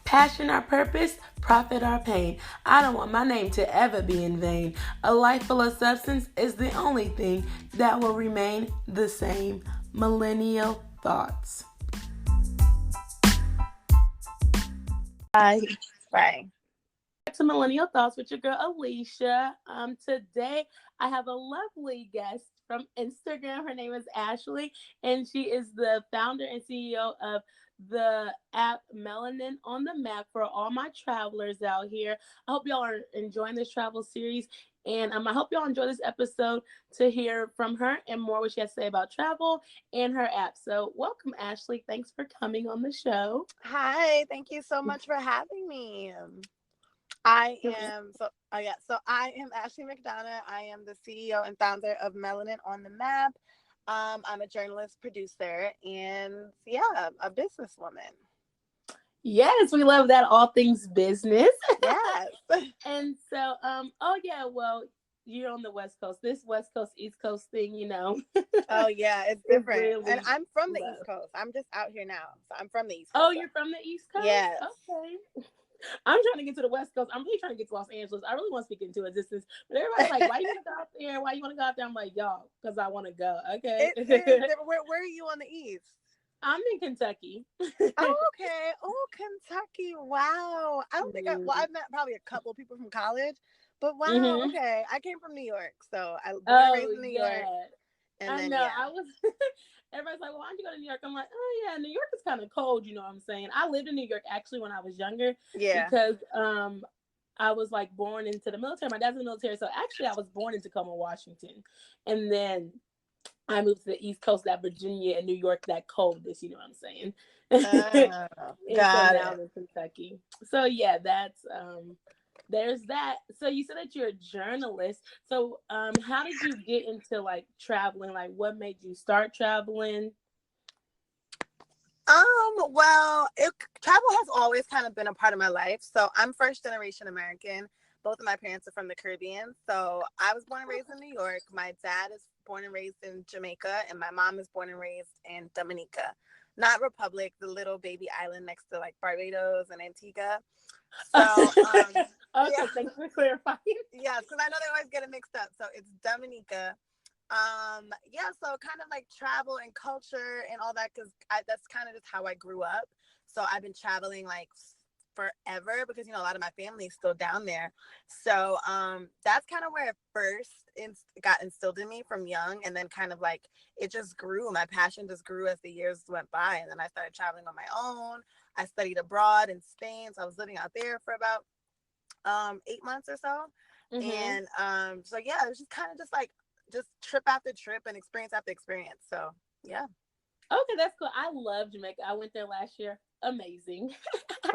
Passion our purpose, profit our pain. I don't want my name to ever be in vain. A life full of substance is the only thing that will remain the same. Millennial thoughts. Bye. Bye. To Millennial Thoughts with your girl Alicia. Today I have a lovely guest from Instagram. Her name is Ashley, and she is the founder and CEO of the App Melanin on the map for all my travelers out here. I hope y'all are enjoying this travel series, and I hope y'all enjoy this episode to hear from her and more what she has to say about travel and her app. So, welcome, Ashley. Thanks for coming on the show. Hi. Thank you so much for having me. I am I am Ashley McDonough. I am the CEO and founder of Melanin on the Map. I'm a journalist, producer, and a businesswoman. Yes, we love that. All things business. Yes. And so, well, you're on the West Coast. This West Coast, East Coast thing, Oh yeah, it's different. really And I'm from the love. East Coast. I'm just out here now. So I'm from the East Oh, Coast. you're from the East Coast? Yes. Okay. I'm trying to get to the West Coast. I'm really trying to get to Los Angeles. I really want to speak into existence. But everybody's like, why you want to go out there? Why you want to go out there? I'm like, y'all, because I want to go. Okay. Where are you on the East? I'm in Kentucky. Oh, okay. Oh, Kentucky. Wow. I don't think I've met probably a couple of people from college, but wow. Mm-hmm. Okay. I came from New York. So I was born and raised in New York. And I then, know. I was. Everybody's like, well, why don't you go to New York? I'm like, oh yeah, New York is kind of cold. You know what I'm saying? I lived in New York actually when I was younger. Yeah. Because I was like born into the military. My dad's in the military, so actually I was born in Tacoma, Washington, and then I moved to the East Coast, that Virginia and New York, that coldness. You know what I'm saying? And Got so it. now I'm in Kentucky. So yeah, that's there's that. So you said that you're a journalist. So how did you get into like traveling? Like what made you start traveling? Well, travel has always kind of been a part of my life. So I'm first generation American. Both of my parents are from the Caribbean. So I was born and raised in New York. My dad is born and raised in Jamaica, and my mom is born and raised in Dominica. Not Republic, the little baby island next to like Barbados and Antigua. So, okay, thanks for clarifying. Yes, because I know they always get it mixed up. So it's Dominica. So kind of like travel and culture and all that, because that's kind of just how I grew up. So I've been traveling like forever because a lot of my family is still down there. So that's kind of where it first got instilled in me from young, and then kind of like it just grew. My passion just grew as the years went by, and then I started traveling on my own. I studied abroad in Spain, so I was living out there for about 8 months or so. Mm-hmm. And it was just kind of just trip after trip and experience after experience. So yeah. Okay, that's cool. I love Jamaica. I went there last year. Amazing.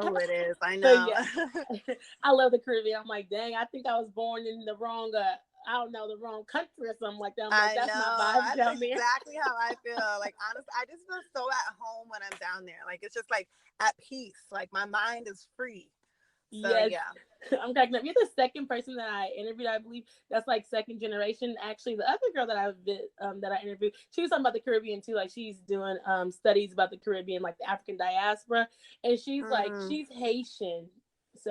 Oh, it is. I know. Yeah. I love the Caribbean. I'm like, dang, I think I was born in the wrong the wrong country or something like that. I'm like, that's my vibe down there. Exactly how I feel. Like, honestly, I just feel so at home when I'm down there. Like, it's just like at peace. Like, my mind is free. So, yes. Yeah. I'm cracking up. You're the second person that I interviewed, I believe. That's like second generation. Actually, the other girl that I interviewed, she was talking about the Caribbean too. Like she's doing studies about the Caribbean, like the African diaspora, and she's like she's Haitian. So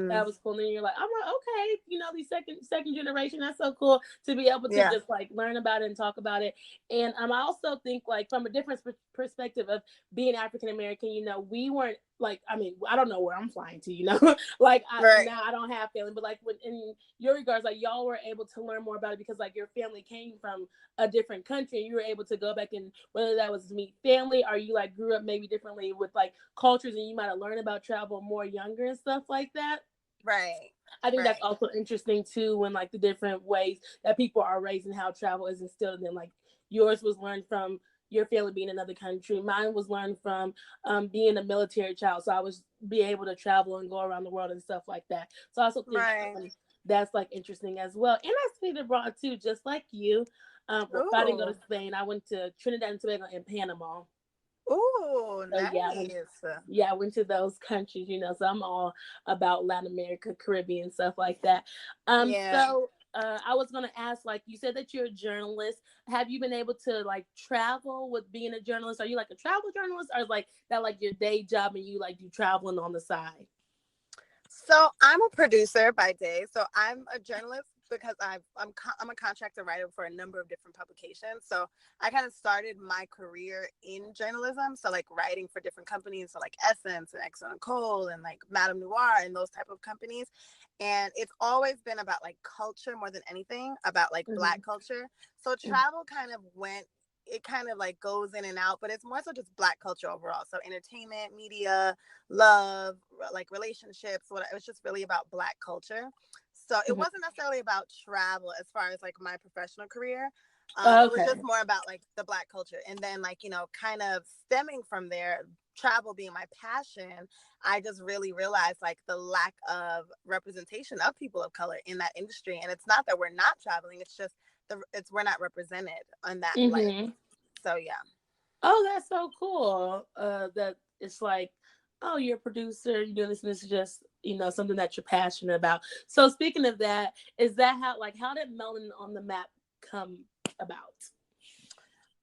that was cool. And then you're like, I'm like, okay, these second generation. That's so cool to be able to just like learn about it and talk about it. And I also think like from a different perspective of being African American, we weren't like, I mean, I don't know where I'm flying to, like now I don't have family, but like when in your regards, like y'all were able to learn more about it because like your family came from a different country and you were able to go back, and whether that was meet family or you like grew up maybe differently with like cultures and you might have learned about travel more younger and stuff like that. Right. I think that's also interesting too, when like the different ways that people are raised and how travel is instilled in them. Like yours was learned from your family being in another country. Mine was learned from being a military child. So I was be able to travel and go around the world and stuff like that. So I also think that's like interesting as well. And I studied abroad too, just like you. I didn't go to Spain. I went to Trinidad and Tobago and Panama. Oh, so, nice. I went to those countries, so I'm all about Latin America, Caribbean, stuff like that. So I was gonna ask, like, you said that you're a journalist. Have you been able to like travel with being a journalist? Are you like a travel journalist, or like that like your day job and you like do traveling on the side? So I'm a producer by day. So I'm a journalist because I'm a contractor writer for a number of different publications. So I kind of started my career in journalism. So like writing for different companies, so like Essence and Exxon and Cole and like Madame Noir and those type of companies. And it's always been about like culture more than anything, about like Mm-hmm. Black culture. So travel kind of went, it kind of like goes in and out, but it's more so just Black culture overall. So entertainment, media, love, like relationships. What it was just really about Black culture. So it Mm-hmm. wasn't necessarily about travel as far as like my professional career. It was just Okay. more about like the Black culture, and then like kind of stemming from there. Travel being my passion, I just really realized like the lack of representation of people of color in that industry. And it's not that we're not traveling; it's just it's we're not represented in that light. Mm-hmm. So yeah. Oh, that's so cool. That it's like, oh, you're a producer, you're doing this, and this is just, something that you're passionate about. So speaking of that, is that how did Melanin on the Map come about?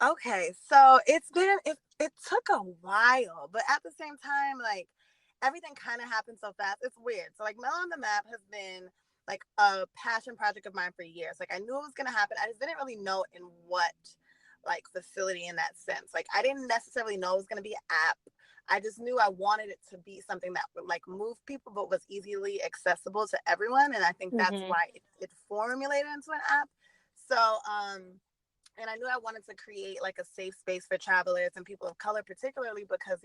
Okay, so it took a while, but at the same time, like everything kind of happened so fast. It's weird. So like Mel on the Map has been like a passion project of mine for years. Like I knew it was gonna happen. I just didn't really know in what like facility in that sense. Like I didn't necessarily know it was gonna be an app. I just knew I wanted it to be something that would like move people but was easily accessible to everyone. And I think that's Mm-hmm. why it formulated into an app. So and I knew I wanted to create like a safe space for travelers and people of color, particularly because,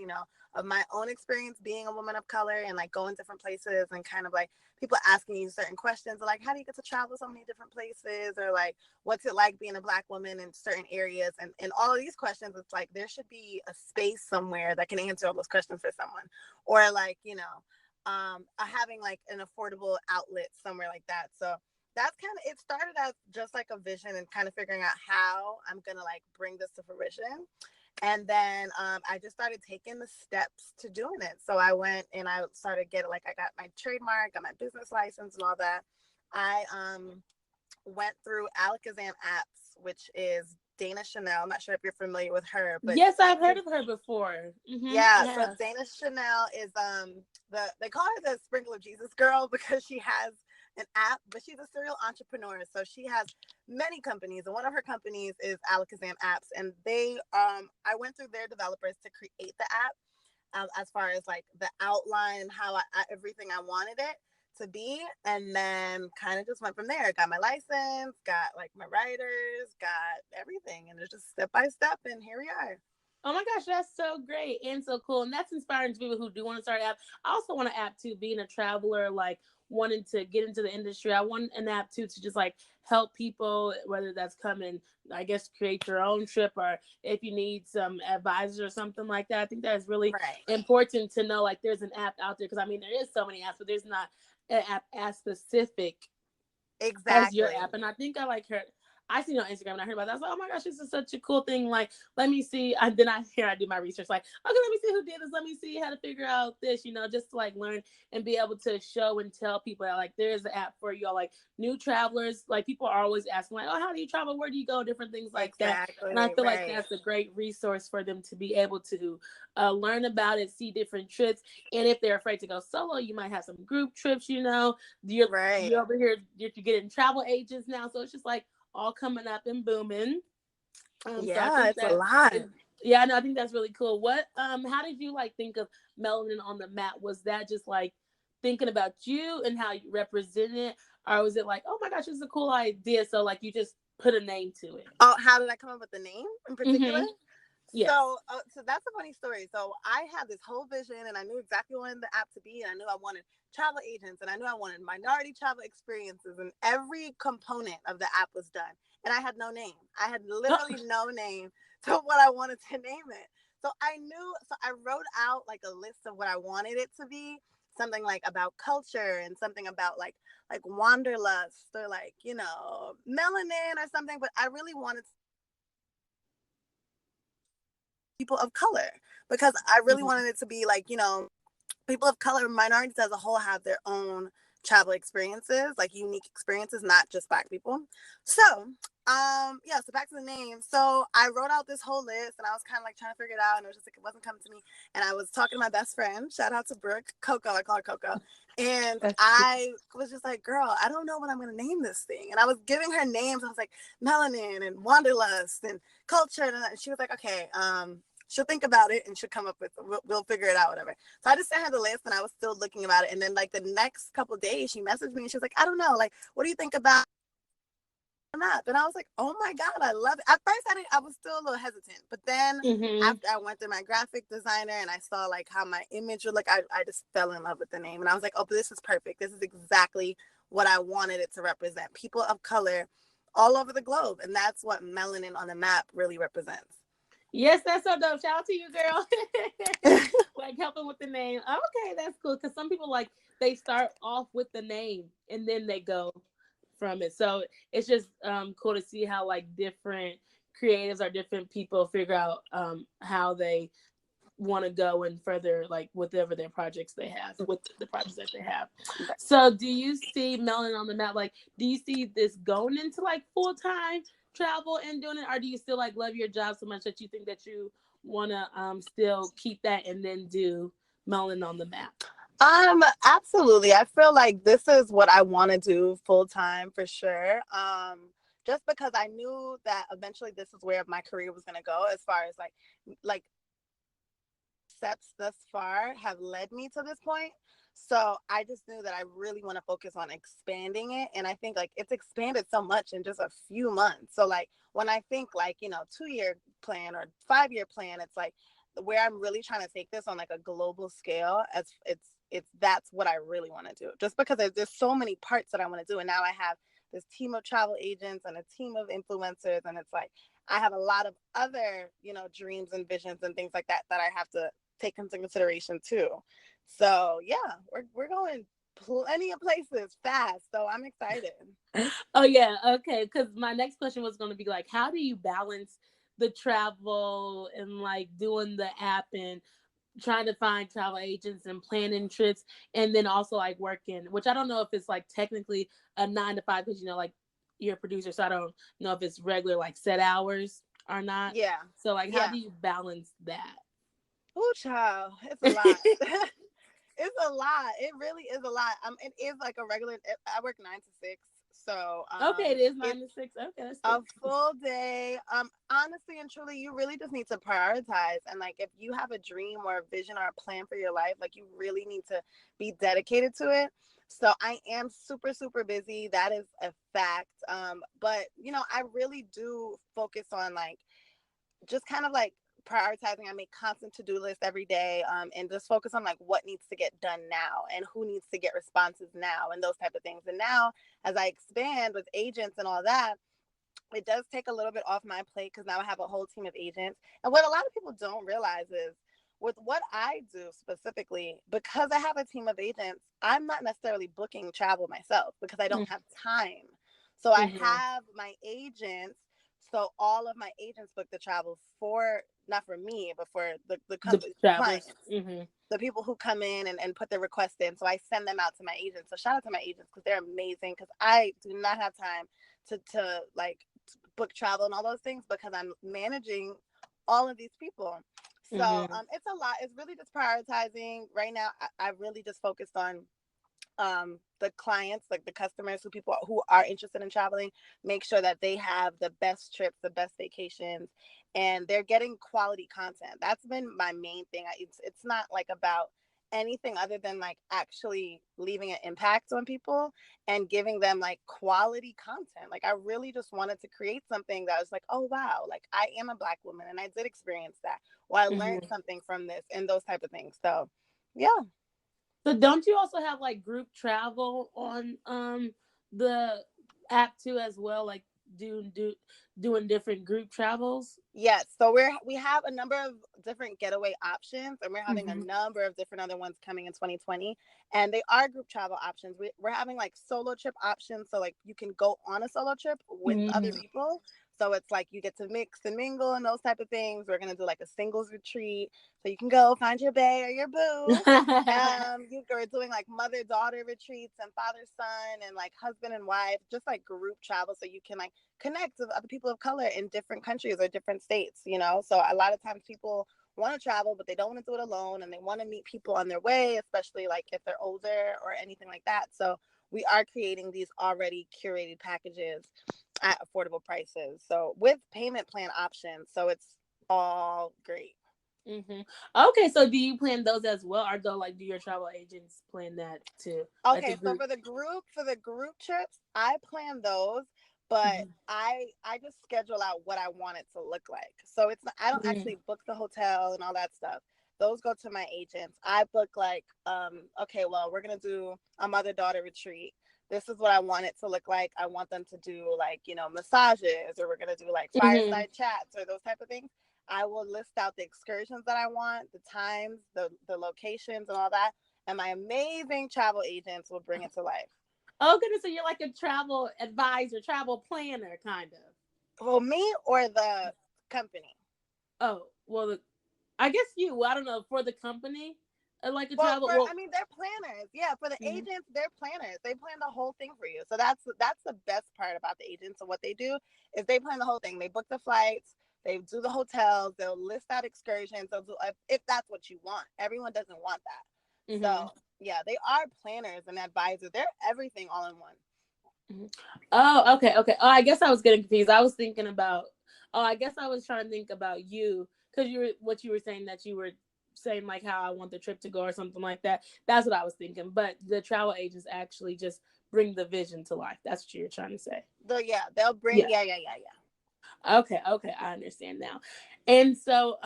of my own experience being a woman of color and like going different places and kind of like people asking you certain questions like, how do you get to travel so many different places? Or like, what's it like being a Black woman in certain areas? And all of these questions, it's like, there should be a space somewhere that can answer all those questions for someone. Or like, having like an affordable outlet somewhere like that. So that's kind of it started as just like a vision and kind of figuring out how I'm gonna like bring this to fruition. And then I just started taking the steps to doing it. So I went and I started getting like I got my trademark, got my business license and all that. I went through Alakazam Apps, which is Dana Chanel. I'm not sure if you're familiar with her, but Yes, I've heard she of her before. Mm-hmm. I yeah, so have. Dana Chanel is they call her the Sprinkle of Jesus girl because she has an app, but she's a serial entrepreneur. So she has many companies, and one of her companies is Alakazam Apps. And they I went through their developers to create the app, as far as like the outline and how everything I wanted it to be, and then kind of just went from there. Got my license, got like my writers, got everything, and it's just step by step, and here we are. Oh my gosh, that's so great and so cool. And that's inspiring to people who do want to start an app. I also want an app too, being a traveler, like wanting to get into the industry. I want an app too to just like help people, whether that's coming, I guess, create your own trip or if you need some advisors or something like that. I think that's really Right. important to know like there's an app out there because I mean, there is so many apps, but there's not an app as specific as your Exactly. app. And I think I like her. I seen it on Instagram and I heard about that. I was like, oh my gosh, this is such a cool thing. Like, let me see. Then I do my research. Like, okay, let me see who did this. Let me see how to figure out this. Just to like learn and be able to show and tell people that like there's an app for y'all. Like new travelers, like people are always asking like, oh, how do you travel? Where do you go? Different things like that. And I Exactly. feel like Right. that's a great resource for them to be able to learn about it, see different trips. And if they're afraid to go solo, you might have some group trips. You're Right. you're over here. You're getting travel agents now, so it's just like all coming up and booming. So I Yeah, think it's a that lot. is, yeah, no, I think that's really cool. How did you like think of Melanin on the Map? Was that just like thinking about you and how you represent it, or was it like, oh my gosh, this is a cool idea? So like you just put a name to it. Oh, how did I come up with the name in particular? Mm-hmm. Yes. So that's a funny story. So I had this whole vision, and I knew exactly what I wanted the app to be, and I knew I wanted travel agents, and I knew I wanted minority travel experiences, and every component of the app was done. And I had no name. I had Oh, literally no name to what I wanted to name it. So I knew. So I wrote out like a list of what I wanted it to be. Something like about culture and something about like wanderlust or like melanin or something. But I really wanted people of color because I really mhm. wanted it to be like, people of color, minorities as a whole have their own travel experiences, like unique experiences, not just Black people. So, yeah, so back to the name. So I wrote out this whole list and I was kind of like trying to figure it out, and it was just like, it wasn't coming to me. And I was talking to my best friend, shout out to Brooke, Coco, I call her Coco. And That's cute. I was just like, girl, I don't know what I'm going to name this thing. And I was giving her names. I was like, Melanin and Wanderlust and Culture. And she was like, okay, she'll think about it and she'll come up with, we'll figure it out, whatever. So I just sent her the list and I was still looking about it. And then like the next couple of days, she messaged me and she was like, I don't know, like, what do you think about that? And I was like, oh my God, I love it. At first I was still a little hesitant, but then Mm-hmm. after I went through my graphic designer and I saw like how my image would look, I just fell in love with the name. And I was like, oh, this is perfect. This is exactly what I wanted it to represent. People of color all over the globe. And that's what Melanin on the Map really represents. Yes, that's so dope. Shout out to you, girl. Like helping with the name. Okay, that's cool. Because some people like they start off with the name and then they go from it. So it's just cool to see how like different creatives or different people figure out how they want to go and further like whatever their projects they have with the projects that they have. So do you see Melanin on the Map? Like, do you see this going into like full time travel and doing it, or do you still like love your job so much that you think that you want to still keep that and then do Melanin on the Map? Absolutely. I feel like this is what I want to do full time for sure. Just because I knew that eventually this is where my career was going to go, as far as like steps thus far have led me to this point. So I just knew that I really want to focus on expanding it. And I think like it's expanded so much in just a few months. So like when I think like, 2-year plan or 5-year plan, it's like where I'm really trying to take this on like a global scale, as it's that's what I really want to do. Just because there's so many parts that I want to do. And now I have this team of travel agents and a team of influencers. And it's like I have a lot of other, dreams and visions and things like that that I have to take into consideration too. So yeah, we're going plenty of places fast. So I'm excited. Oh yeah, okay. Because my next question was going to be like, how do you balance the travel and like doing the app and trying to find travel agents and planning trips, and then also like working, which I don't know if it's like technically a 9 to 5 because like you're a producer, so I don't know if it's regular like set hours or not. Yeah. So like, how Yeah. do you balance that? Oh, child, it's a lot. It's a lot. It really is a lot. It is like a regular. I work 9 to 6, so Okay, it is it's 9 to 6. Okay, that's a good. full day. Honestly and truly, you really just need to prioritize. And like, if you have a dream or a vision or a plan for your life, like you really need to be dedicated to it. So I am super, super busy. That is a fact. But I really do focus on like just kind of like prioritizing. I make constant to-do lists every day, and just focus on like what needs to get done now and who needs to get responses now and those type of things. And now as I expand with agents and all that, it does take a little bit off my plate because now I have a whole team of agents. And what a lot of people don't realize is with what I do specifically, because I have a team of agents, I'm not necessarily booking travel myself because I don't have time. So I Mm-hmm. have my agents. So all of my agents book the travel for, not for me, but for the The travelers. clients, Mm-hmm. the people who come in and put their request in. So I send them out to my agents. So shout out to my agents because they're amazing, because I do not have time to like book travel and all those things because I'm managing all of these people. So Mm-hmm. it's a lot. It's really just prioritizing. Right now, I really just focused on the clients, like the customers, who people who are interested in traveling, make sure that they have the best trips, the best vacations, and they're getting quality content. That's been my main thing. It's not like about anything other than like actually leaving an impact on people and giving them like quality content. Like I really just wanted to create something that was like, oh wow, like I am a Black woman and I did experience that, or I learned Mm-hmm. something from this, and those type of things. So yeah. So don't you also have like group travel on the app too as well? Like doing different group travels? Yes, so we have a number of different getaway options, and we're having a Mm-hmm. number of different other ones coming in 2020, and they are group travel options. We're having like solo trip options, so like you can go on a solo trip with other Mm-hmm. people. So it's like you get to mix and mingle and those type of things. We're gonna do like a singles retreat, so you can go find your bae or your boo. We're doing like mother-daughter retreats and father-son and like husband and wife, just like group travel, so you can like connect with other people of color in different countries or different states. So a lot of times people want to travel, but they don't want to do it alone, and they want to meet people on their way, especially like if they're older or anything like that. So we are creating these already curated packages at affordable prices. So with payment plan options. So it's all great. Mm-hmm. Okay, so do you plan those as well, or do your travel agents plan that too, like the Okay, so group? for the group trips, I plan those, but Mm-hmm. I just schedule out what I want it to look like. So it's not, I don't Mm-hmm. actually book the hotel and all that stuff. Those go to my agents. I book like okay, well, we're going to do a mother-daughter retreat. This is what I want it to look like. I want them to do like, massages, or we're going to do like Mm-hmm. fireside chats or those type of things. I will list out the excursions that I want, the times, the locations and all that, and my amazing travel agents will bring it to life. Oh goodness, so you're like a travel advisor, travel planner, kind of. Well, me or the company. Oh well, I guess you. Well, I don't know for the company, like a Well, travel. Well, they're planners. Yeah, for the mm-hmm. agents, they're planners. They plan the whole thing for you. So that's the best part about the agents. And what they do is they plan the whole thing. They book the flights, they do the hotels, they'll list out excursions. They'll do if that's what you want. Everyone doesn't want that. Mm-hmm. So yeah, they are planners and advisors. They're everything all in one. Mm-hmm. Oh, okay, okay. Oh, I guess I was getting confused. I was thinking about. Oh, I guess I was trying to think about you because what you were saying that you were saying like how I want the trip to go or something like that. That's what I was thinking. But the travel agents actually just bring the vision to life. That's what you're trying to say. They'll bring Yeah. yeah. Okay, okay, I understand now. And so,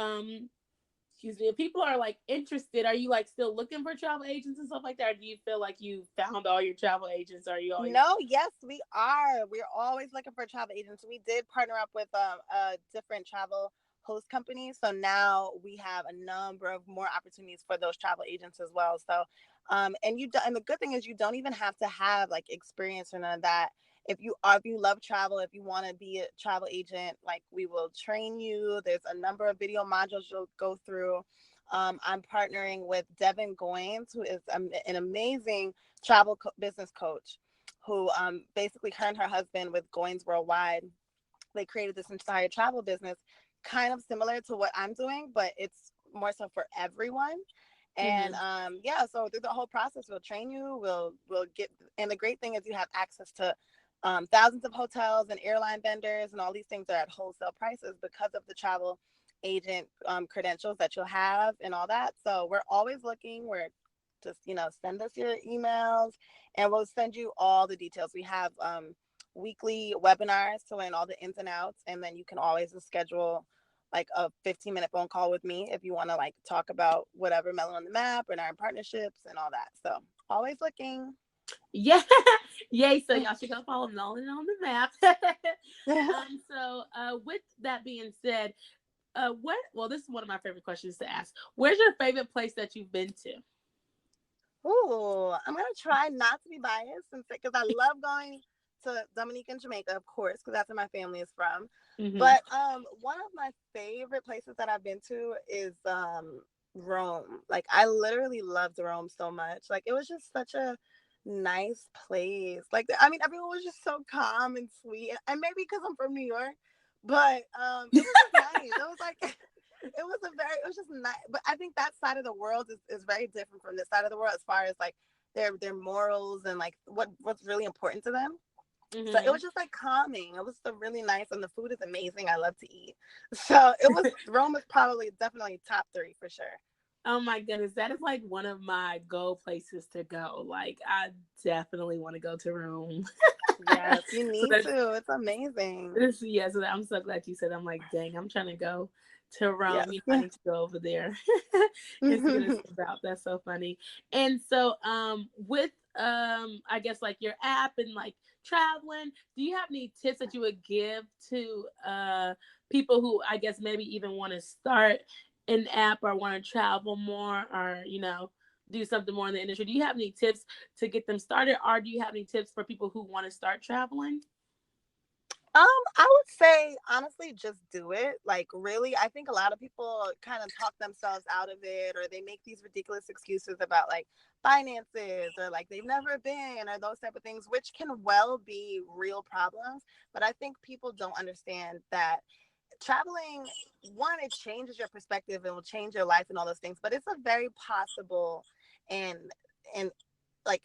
excuse me, if people are like interested, are you like still looking for travel agents and stuff like that? Or do you feel like you found all your travel agents? Or are you always No, yes, we are. We're always looking for travel agents. We did partner up with a different travel host company, so now we have a number of more opportunities for those travel agents as well. So, and the good thing is you don't even have to have like experience or none of that. If you love travel, if you want to be a travel agent, like we will train you. There's a number of video modules you'll go through. I'm partnering with Devin Goins, who is an amazing business coach who basically her and her husband with Goins Worldwide, they created this entire travel business kind of similar to what I'm doing, but it's more so for everyone. And mm-hmm. yeah, so through the whole process, we'll train you, we'll get, and the great thing is you have access to thousands of hotels and airline vendors, and all these things are at wholesale prices because of the travel agent credentials that you'll have and all that. So we're always looking. We're just send us your emails, and we'll send you all the details. We have weekly webinars to learn all the ins and outs, and then you can always schedule like a 15-minute phone call with me if you want to like talk about whatever Melon on the map and our partnerships and all that. So always looking. Yeah, yay! So y'all should go follow Nolan on the map. So with that being said, what? Well, this is one of my favorite questions to ask. Where's your favorite place that you've been to? Ooh, I'm gonna try not to be biased and say because I love going to Dominica and Jamaica, of course, because that's where my family is from. Mm-hmm. But one of my favorite places that I've been to is Rome. Like I literally loved Rome so much. Like it was just such a nice place. Like I mean, everyone was just so calm and sweet, and maybe because I'm from New York, but it was just nice. It was like it was just nice. But I think that side of the world is very different from this side of the world as far as like their morals and like what's really important to them. So it Mm-hmm. was just like calming. It was so really nice, and the food is amazing. I love to eat. So it was Rome is probably definitely top three for sure. Oh my goodness, that is like one of my goal places to go. Like I definitely want to go to Rome. Yes, you So need that's to. It's amazing. yeah. So I'm so glad you said. I'm like, dang, I'm trying to go to Rome. Yes. You know, I need to go over there and see what it's about. That's so funny. And so, with I guess like your app and like traveling, do you have any tips that you would give to people who I guess maybe even want to start an app or want to travel more or do something more in the industry? Do you have any tips to get them started, or do you have any tips for people who want to start traveling? I would say honestly, just do it. Like, really, I think a lot of people kind of talk themselves out of it, or they make these ridiculous excuses about like finances, or like they've never been, or those type of things, which can well be real problems. But I think people don't understand that traveling, one, it changes your perspective and will change your life and all those things. But it's a very possible and and like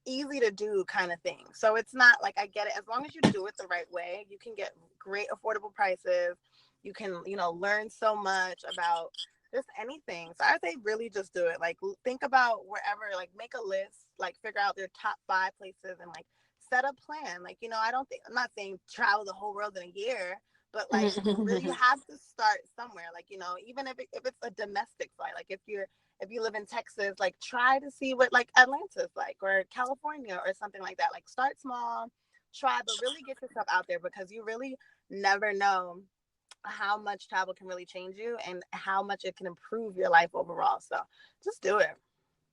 easy to do kind of thing. So it's not like, I get it. As long as you do it the right way, you can get great affordable prices. You can, learn so much about just anything. So I say really just do it. Like, think about wherever, like make a list, like figure out their top 5 places and like set a plan. Like, I'm not saying travel the whole world in a year, but like really you have to start somewhere. Like, even if it's a domestic flight, like if you live in Texas, like try to see what like Atlanta's like, or California or something like that. Like, start small, try, but really get yourself out there, because you really never know how much travel can really change you and how much it can improve your life overall. So just do it.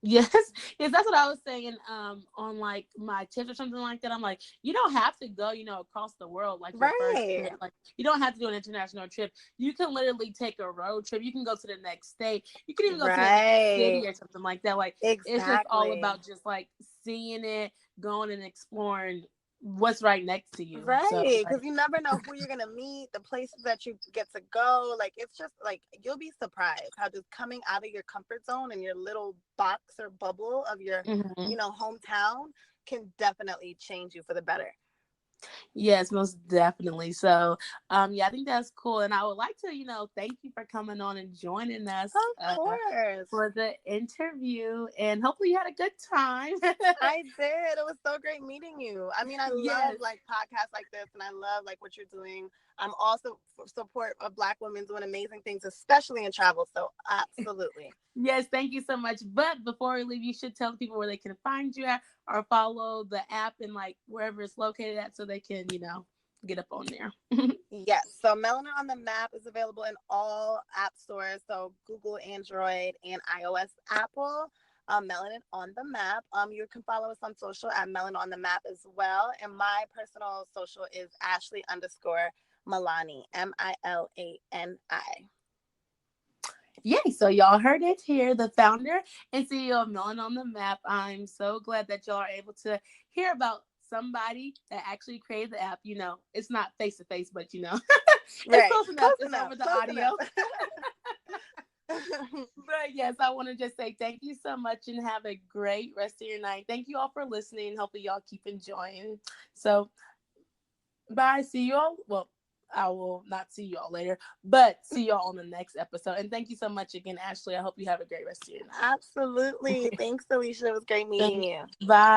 Yes, yes, that's what I was saying. On like my tips or something like that. I'm like, you don't have to go, across the world like your first Right. trip. Like, you don't have to do an international trip. You can literally take a road trip. You can go to the next state. You can even go to the next Right. city or something like that. Like, it's just all Exactly. about just like seeing it, going and exploring what's right next to you. So, Right, like, because you never know who you're gonna meet, the places that you get to go. Like, it's just like you'll be surprised how just coming out of your comfort zone and your little box or bubble of your, mhm. hometown can definitely change you for the better. Yes, most definitely. So, yeah, I think that's cool, and I would like to, thank you for coming on and joining us Of course. for the interview, and hopefully you had a good time. I did. It was so great meeting you. I mean, I love Yes, like podcasts like this, and I love like what you're doing. I'm also for support of Black women doing amazing things, especially in travel. So absolutely. yes, thank you so much. But before we leave, you should tell people where they can find you at, or follow the app and like wherever it's located at, so they can, get up on there. Yes. So Melanin on the Map is available in all app stores. So Google, Android, and iOS, Apple. Melanin on the Map. You can follow us on social at Melanin on the Map as well. And my personal social is Ashley underscore Milani, Milani. Yay! So y'all heard it here, the founder and CEO of Melon on the Map. I'm so glad that y'all are able to hear about somebody that actually created the app. It's not face to face, but it's Right. close enough. Close It's enough. over the Close audio. enough. But yes, I want to just say thank you so much and have a great rest of your night. Thank you all for listening. Hopefully y'all keep enjoying. So bye. See you all. Well, I will not see you all later, but see y'all on the next episode. And thank you so much again, Ashley. I hope you have a great rest of your night. Absolutely. Thanks, Alicia. It was great meeting Thanks. you. Bye.